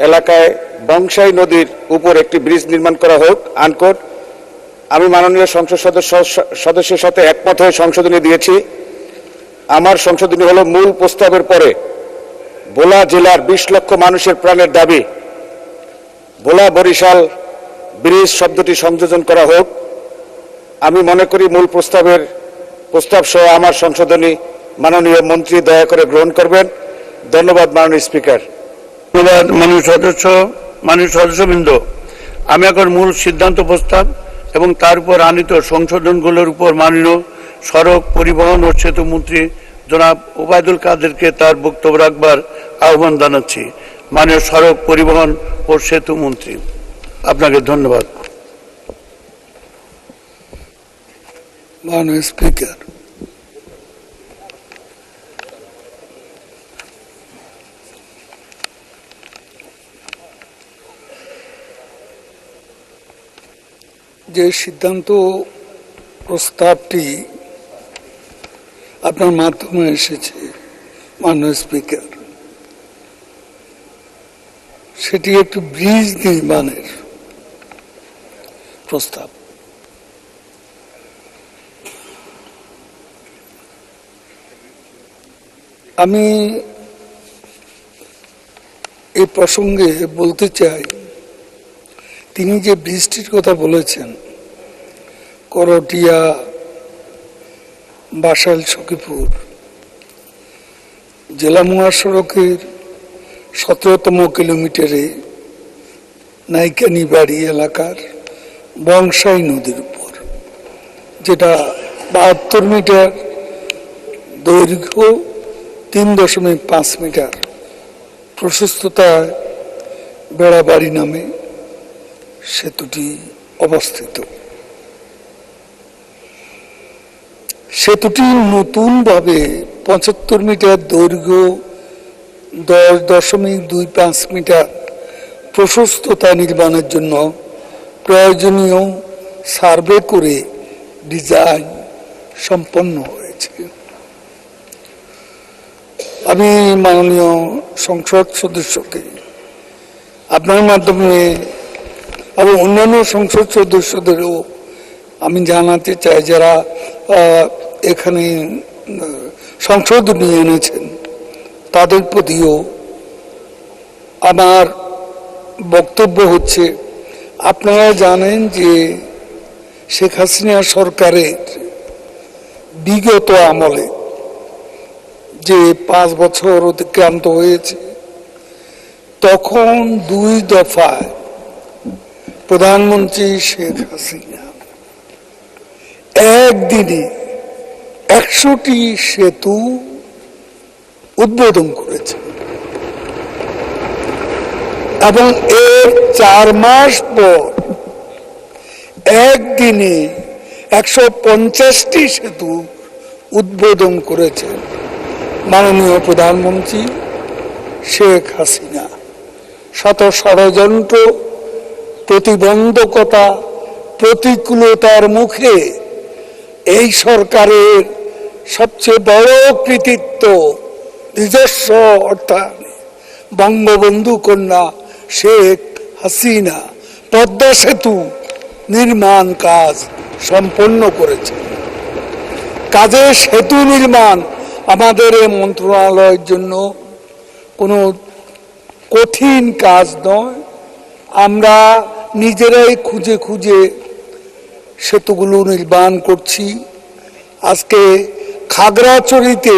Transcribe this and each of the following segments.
এলাকায় বংশাই নদীর উপর একটি ব্রিজ নির্মাণ করা হোক আনকোট। আমি মাননীয় সংসদ সদস্যের সাথে একমত হয়ে সংশোধনী দিয়েছি। আমার সংশোধনী হলো মূল প্রস্তাবের পরে ভোলা জেলার 20 লক্ষ মানুষের প্রাণের দাবি ভোলা বরিশাল ব্রিজ শব্দটি সংযোজন করা হোক। আমি মনে করি মূল প্রস্তাব সহ আমার সংশোধনী মাননীয় মন্ত্রী দয়া করে গ্রহণ করবেন। ধন্যবাদ মাননীয় স্পিকার। ধন্যবাদ মাননীয় সদস্যবৃন্দ। আমি এখন মূল সিদ্ধান্ত প্রস্তাব এবং তার উপর আনিত সংশোধনগুলোর উপর মাননীয় সড়ক পরিবহন ও সেতু মন্ত্রী জনাব ওবায়দুল কাদেরকে তার বক্তব্য রাখবার আহ্বান জানাচ্ছি। মাননীয় সড়ক পরিবহন ও সেতু মন্ত্রী, আপনাকে ধন্যবাদ। মাননীয় স্পিকার, যে সিদ্ধান্ত প্রস্তাবটি আপনার মাধ্যমে এসেছে মাননীয় স্পিকার, সেটি একটি ব্রিজ নির্মাণের প্রস্তাব। আমি এই প্রসঙ্গে বলতে চাই, তিনি যে ব্রিজটির কথা বলেছেন করটিয়া বাসাইল সখীপুর জেলা মহাসড়কের 17তম কিলোমিটারে নাইকানি বাড়ি এলাকার বংশাই নদীর উপর, যেটা 72 মিটার দৈর্ঘ্য, 3.5 মিটার প্রশস্ততায় বেড়াবাড়ি নামে সেতুটি অবস্থিত। সেতুটি নতুনভাবে 75 মিটার দৈর্ঘ্য, 10.25 মিটার প্রশস্ততা নির্মাণের জন্য প্রয়োজনীয় সার্ভে করে ডিজাইন সম্পন্ন হয়েছে। আমি মাননীয় সংসদ সদস্যকে আপনার মাধ্যমে এবং অন্যান্য সংসদ সদস্যদেরও আমি জানাতে চাই, যারা এখানে সংশোধনী এনেছেন, তাদের প্রতিও আমার বক্তব্য হচ্ছে, আপনারা জানেন যে শেখ হাসিনা সরকারের বিগত আমলে যে 5 বছর অতিক্রান্ত হয়েছে, তখন 2 দফায় প্রধানমন্ত্রী শেখ হাসিনা একদিনে 100টি সেতু উদ্বোধন করেছে এবং এর 4 মাস পর একদিনে 150টি সেতু উদ্বোধন করেছেন মাননীয় প্রধানমন্ত্রী শেখ হাসিনা। শত ষড়যন্ত্র, প্রতিবন্ধকতা, প্রতিকূলতার মুখে এই সরকারের সবচেয়ে বড় কৃতিত্ব, নিজস্ব অর্থায়নে বঙ্গবন্ধু কন্যা শেখ হাসিনা পদ্মা সেতু নির্মাণ কাজ সম্পন্ন করেছে। কাজে সেতু নির্মাণ আমাদের এই মন্ত্রণালয়ের জন্য কোনো কঠিন কাজ নয়। আমরা নিজেরাই খুঁজে খুঁজে সেতুগুলো নির্মাণ করছি। আজকে খাগড়াছড়িতে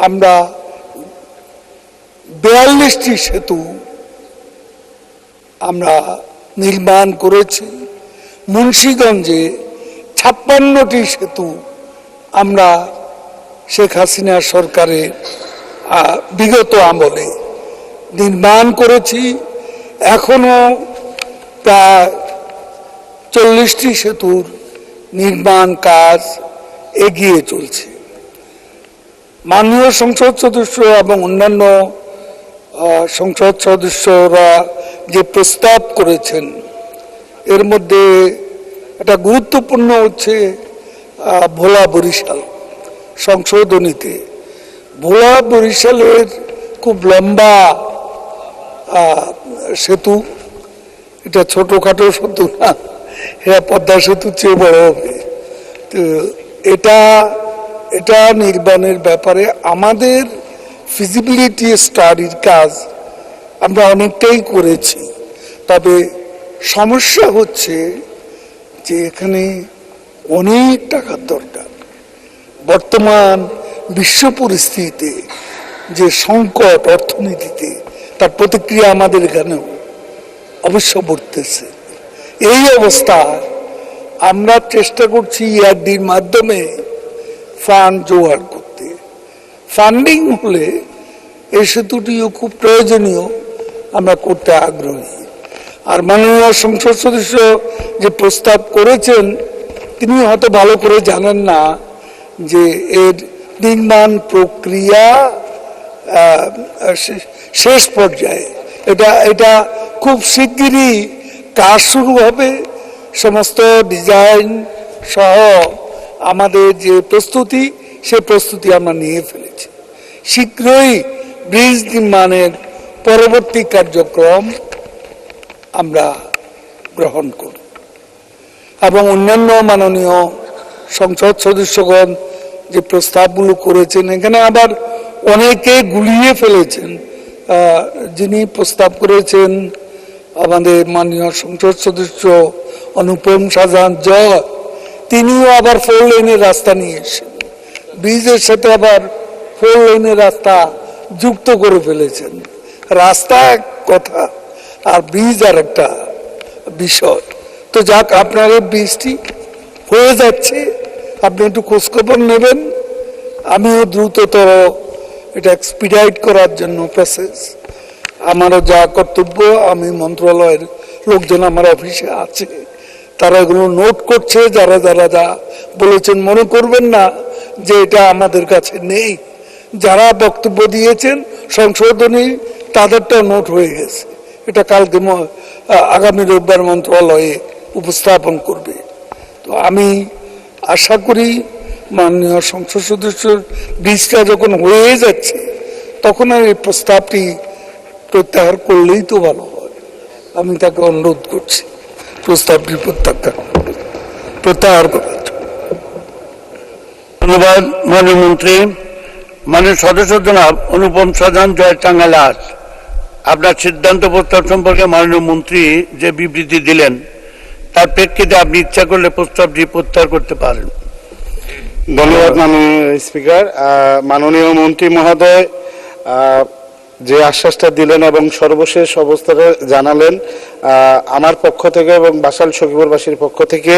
আমরা 42টি সেতু আমরা নির্মাণ করেছি। মুন্সিগঞ্জে 56টি সেতু আমরা শেখ হাসিনা সরকারের বিগত আমলে নির্মাণ করেছি। এখনো প্রায় 40টি সেতুর নির্মাণ কাজ এগিয়ে চলছে। মাননীয় সংসদ সদস্য এবং অন্যান্য সংসদ সদস্যরা যে প্রস্তাব করেছেন, এর মধ্যে একটা গুরুত্বপূর্ণ হচ্ছে ভোলা বরিশাল সংশোধনীতে। ভোলা বরিশালের খুব লম্বা সেতু, এটা ছোটখাটো সেতু না, এটা পদ্মা সেতুর চেয়ে বড় হবে। তো এটা নির্মাণের ব্যাপারে আমাদের ফিজিবিলিটি স্টাডির কাজ আমরা অনেকটাই করেছি। তবে সমস্যা হচ্ছে যে এখানে অনেক টাকার দরকার। বর্তমান বিশ্ব পরিস্থিতিতে যে সংকট অর্থনীতিতে, তার প্রতিক্রিয়া আমাদের এখানেও অবশ্য পড়তেছে। এই অবস্থায় আমরা চেষ্টা করছি ERDর মাধ্যমে ফান্ড জোগাড় করতে। ফান্ডিং হলে এই সেতুটিও খুব প্রয়োজনীয়, আমরা করতে আগ্রহী। আর মাননীয় সংসদ সদস্য যে প্রস্তাব করেছেন, তিনি হয়তো ভালো করে জানেন না যে এর নির্মাণ প্রক্রিয়া শেষ পর্যায়ে। এটা খুব শিগগিরই কাজ শুরু হবে। সমস্ত ডিজাইন সহ আমাদের যে প্রস্তুতি, সে প্রস্তুতি আমরা নিয়ে ফেলেছি। শীঘ্রই ব্রিজ নির্মাণের পরবর্তী কার্যক্রম আমরা গ্রহণ করব। এবং অন্যান্য মাননীয় সংসদ সদস্যগণ যে প্রস্তাবগুলো করেছেন, এখানে আবার অনেকে গুলিয়ে ফেলেছেন। যিনি প্রস্তাব করেছেন আমাদের মাননীয় সংসদ সদস্য অনুপম শাহজাহান জয়, তিনিও আবার 4 লেনের রাস্তা নিয়ে এসেছেন, ব্রিজের সাথে আবার 4 লেনের রাস্তা যুক্ত করে ফেলেছেন। রাস্তা এক কথা, আর ব্রিজ আর একটা বিষয়। তো যাক, আপনার এই ব্রিজটি হয়ে যাচ্ছে, আপনি একটু খোঁজখবর নেবেন। আমিও দ্রুততর এটা এক্সপিডাইট করার জন্য প্রসেস, আমারও যা কর্তব্য, আমি মন্ত্রণালয়ের লোকজন আমার অফিসে আছে, তারা এগুলো নোট করছে। যারা যারা যা বলেছেন, মনে করবেন না যে এটা আমাদের কাছে নেই। যারা বক্তব্য দিয়েছেন সংশোধনী, তাদেরটা নোট হয়ে গেছে। এটা কালকে আগামী রোববার মন্ত্রণালয়ে উপস্থাপন করবে। তো আমি আশা করি মাননীয় সংসদ সদস্যর ব্রিজটা যখন হয়ে যাচ্ছে, তখন আর এই প্রস্তাবটি প্রত্যাহার করলেই তো ভালো হয়। আমি তাকে অনুরোধ করছি প্রস্তাবটি প্রত্যাহার করার জন্য। ধন্যবাদ মাননীয় মন্ত্রী। মাননীয় সদস্য জনাব অনুপম শাহজাহান জয় টাঙ্গাইল, আপনার সিদ্ধান্ত প্রস্তাব সম্পর্কে মাননীয় মন্ত্রী যে বিবৃতি দিলেন, তার প্রেক্ষিতে আপনি ইচ্ছা করলে প্রস্তাবটি প্রত্যাহার করতে পারেন। ধন্যবাদ মাননীয় স্পিকার। মাননীয় মন্ত্রী মহোদয় যে আশ্বাসটা দিলেন এবং সর্বশেষ অবস্থাটা জানালেন, আমার পক্ষ থেকে এবং বাসাইল সখীপুরবাসীর পক্ষ থেকে